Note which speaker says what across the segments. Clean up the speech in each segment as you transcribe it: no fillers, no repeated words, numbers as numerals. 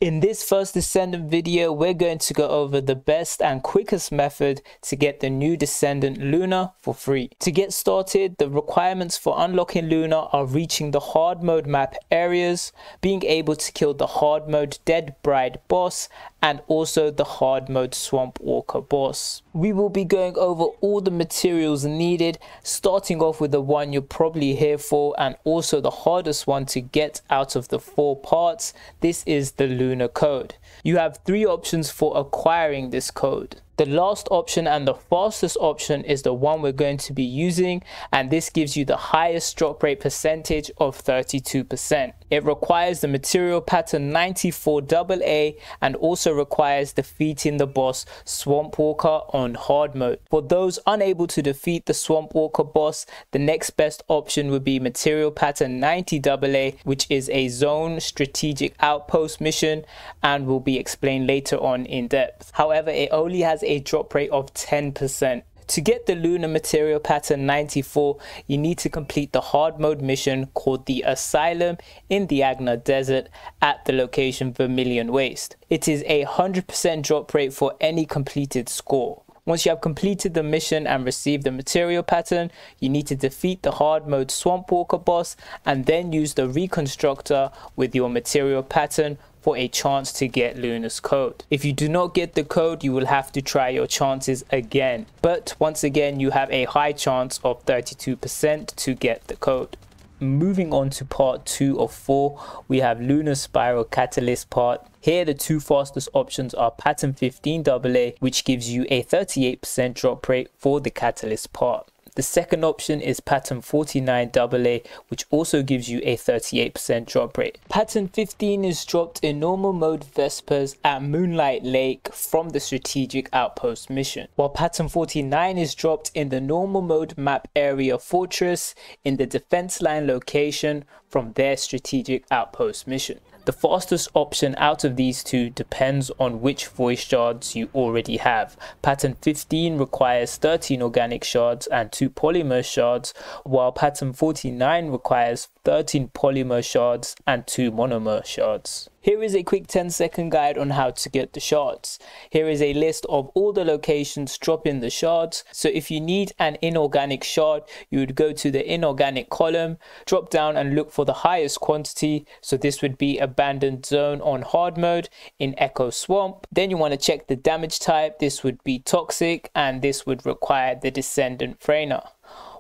Speaker 1: In this first Descendant video, we're going to go over the best and quickest method to get the new Descendant Luna for free. To get started, the requirements for unlocking Luna are reaching the hard mode map areas, being able to kill the hard mode Dead Bride boss, and also the hard mode Swamp Walker boss. We will be going over all the materials needed, starting off with the one you're probably here for and also the hardest one to get out of the 4 parts. This is the Luna code. You have 3 options for acquiring this code. The last option and the fastest option is the one we're going to be using, and this gives you the highest drop rate percentage of 32%. It requires the material pattern 94AA and also requires defeating the boss Swamp Walker on hard mode. For those unable to defeat the Swamp Walker boss, the next best option would be material pattern 90AA, which is a zone strategic outpost mission and will be explained later on in depth. However, it only has a drop rate of 10%. To get the Luna material pattern 94, you need to complete the hard mode mission called the Asylum in the Agna Desert at the location Vermilion Waste. It is a 100% drop rate for any completed score. Once you have completed the mission and received the material pattern, you need to defeat the hard mode Swamp Walker boss and then use the reconstructor with your material pattern for a chance to get Luna's code. If you do not get the code, you will have to try your chances again. But once again, you have a high chance of 32% to get the code. Moving on to part 2 of 4, we have Luna Spiral Catalyst part. Here the 2 fastest options are pattern 15AA, which gives you a 38% drop rate for the catalyst part. The second option is pattern 49AA, which also gives you a 38% drop rate. Pattern 15 is dropped in normal mode Vespers at Moonlight Lake from the strategic outpost mission, while pattern 49 is dropped in the normal mode map area Fortress in the defense line location from their strategic outpost mission. The fastest option out of these 2 depends on which voice shards you already have. Pattern 15 requires 13 organic shards and 2 polymer shards, while pattern 49 requires 13 polymer shards and 2 monomer shards. Here is a quick 10-second guide on how to get the shards. Here is a list of all the locations dropping the shards. So if you need an inorganic shard, you would go to the inorganic column, drop down and look for the highest quantity. So this would be abandoned zone on hard mode in Echo Swamp. Then you want to check the damage type. This would be toxic and this would require the Descendant Freyna.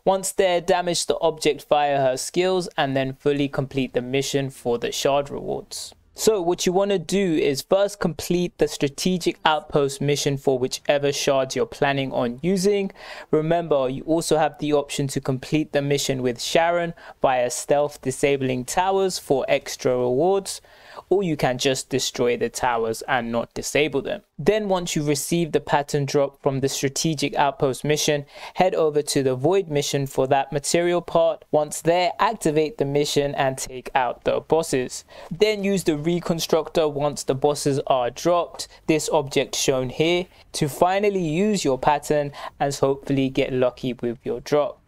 Speaker 1: Once there, damage the object via her skills and then fully complete the mission for the shard rewards. So what you want to do is first complete the strategic outpost mission for whichever shards you're planning on using. Remember, you also have the option to complete the mission with Sharon via stealth disabling towers for extra rewards, or you can just destroy the towers and not disable them. Then once you receive the pattern drop from the strategic outpost mission, head over to the void mission for that material part. Once there, activate the mission and take out the bosses. Then use the reconstructor once the bosses are dropped, this object shown here, to finally use your pattern and hopefully get lucky with your drop.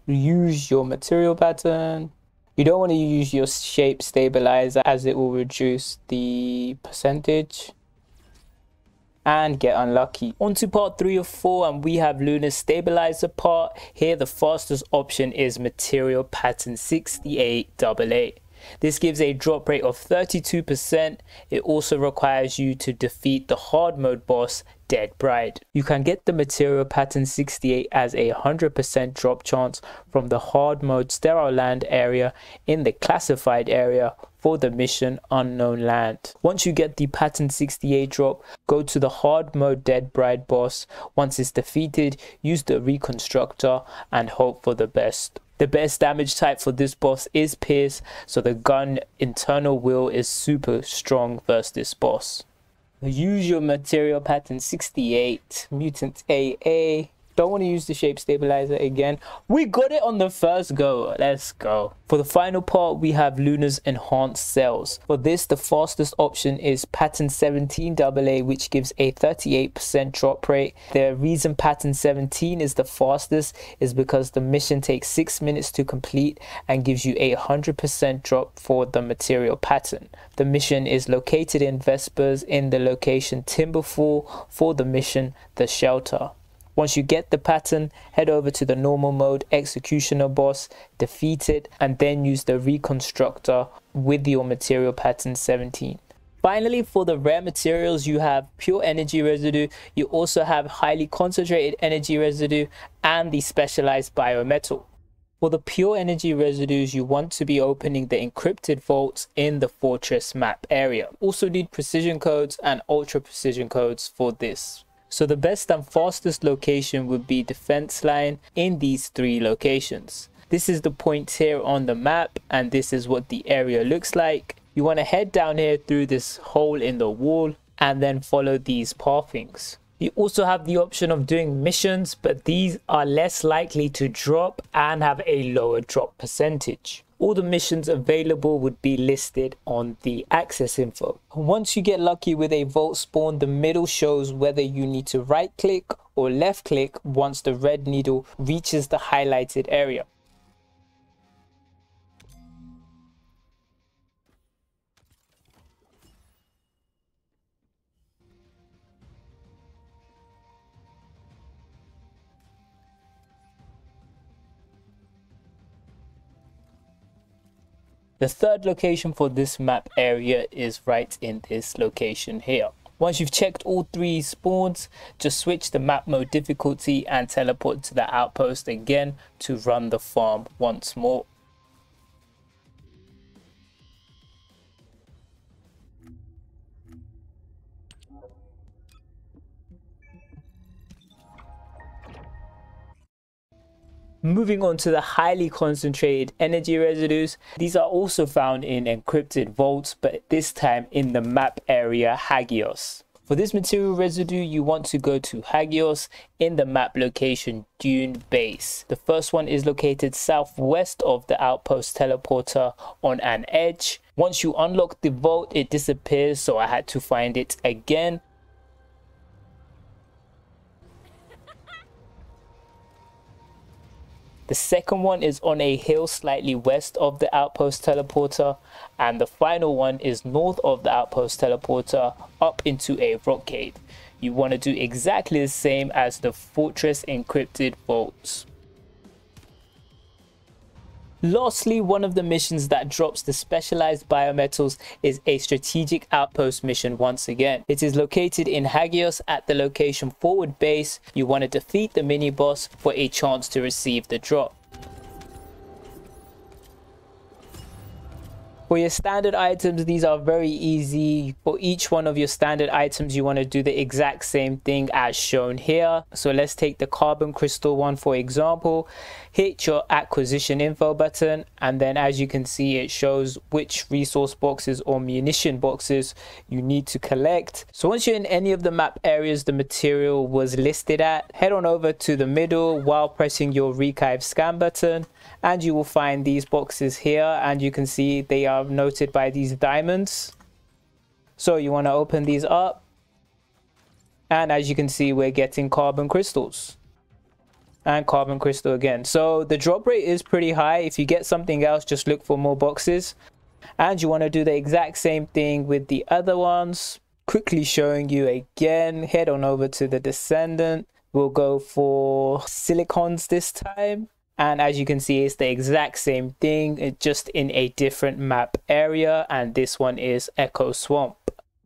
Speaker 1: Use your material pattern. You don't want to use your shape stabilizer as it will reduce the percentage and get unlucky. On to part 3 of 4, and we have Luna's stabilizer part. Here the fastest option is material pattern 68AA. This gives a drop rate of 32%. It also requires you to defeat the hard mode boss Dead Bride. You can get the material pattern 68 as a 100% drop chance from the hard mode sterile land area in the classified area for the mission Unknown Land. Once you get the pattern 68 drop, go to the hard mode Dead Bride boss. Once it's defeated, use the reconstructor and hope for the best. The best damage type for this boss is Pierce, so the gun internal will is super strong versus this boss. Use your material pattern 68, mutant AA, Don't want to use the shape stabilizer again. We got it on the first go. Let's go. For the final part, we have Luna's enhanced cells. For this, the fastest option is pattern 17 AA, which gives a 38% drop rate. The reason pattern 17 is the fastest is because the mission takes 6 minutes to complete and gives you a 100% drop for the material pattern. The mission is located in Vespers in the location Timberfall for the mission The Shelter. Once you get the pattern, head over to the normal mode executioner boss, defeat it, and then use the reconstructor with your material pattern 17. Finally, for the rare materials, you have pure energy residue, you also have highly concentrated energy residue, and the specialized biometal. For the pure energy residues, you want to be opening the encrypted vaults in the fortress map area. Also need precision codes and ultra precision codes for this. So the best and fastest location would be defense line in these 3 locations. This is the point here on the map, and this is what the area looks like. You want to head down here through this hole in the wall and then follow these pathings. You also have the option of doing missions, but these are less likely to drop and have a lower drop percentage. All the missions available would be listed on the access info. Once you get lucky with a vault spawn, the middle shows whether you need to right click or left click once the red needle reaches the highlighted area. The third location for this map area is right in this location here. Once you've checked all 3 spawns, just switch the map mode difficulty and teleport to the outpost again to run the farm once more. Moving on to the highly concentrated energy residues, these are also found in encrypted vaults, but this time in the map area Hagios. For this material residue, you want to go to Hagios in the map location Dune Base. The first one is located southwest of the outpost teleporter on an edge. Once you unlock the vault, it disappears, so I had to find it again. The second one is on a hill slightly west of the outpost teleporter, and the final one is north of the outpost teleporter up into a rock cave. You want to do exactly the same as the fortress encrypted vaults. Lastly, one of the missions that drops the specialized biometals is a strategic outpost mission once again. It is located in Hagios at the location forward base. You want to defeat the mini boss for a chance to receive the drop. For your standard items, these are very easy. For each one of your standard items, you want to do the exact same thing as shown here. So let's take the carbon crystal one for example. Hit your acquisition info button, and then as you can see, it shows which resource boxes or munition boxes you need to collect. So once you're in any of the map areas the material was listed at, head on over to the middle while pressing your rearchive scan button, and you will find these boxes here, and you can see they are noted by these diamonds. So you want to open these up, and as you can see, we're getting carbon crystals and carbon crystal again. So the drop rate is pretty high. If you get something else, just look for more boxes. And you want to do the exact same thing with the other ones. Quickly showing you again, head on over to the Descendant. We'll go for silicons this time. And as you can see, it's the exact same thing, it's just in a different map area, and this one is Echo Swamp.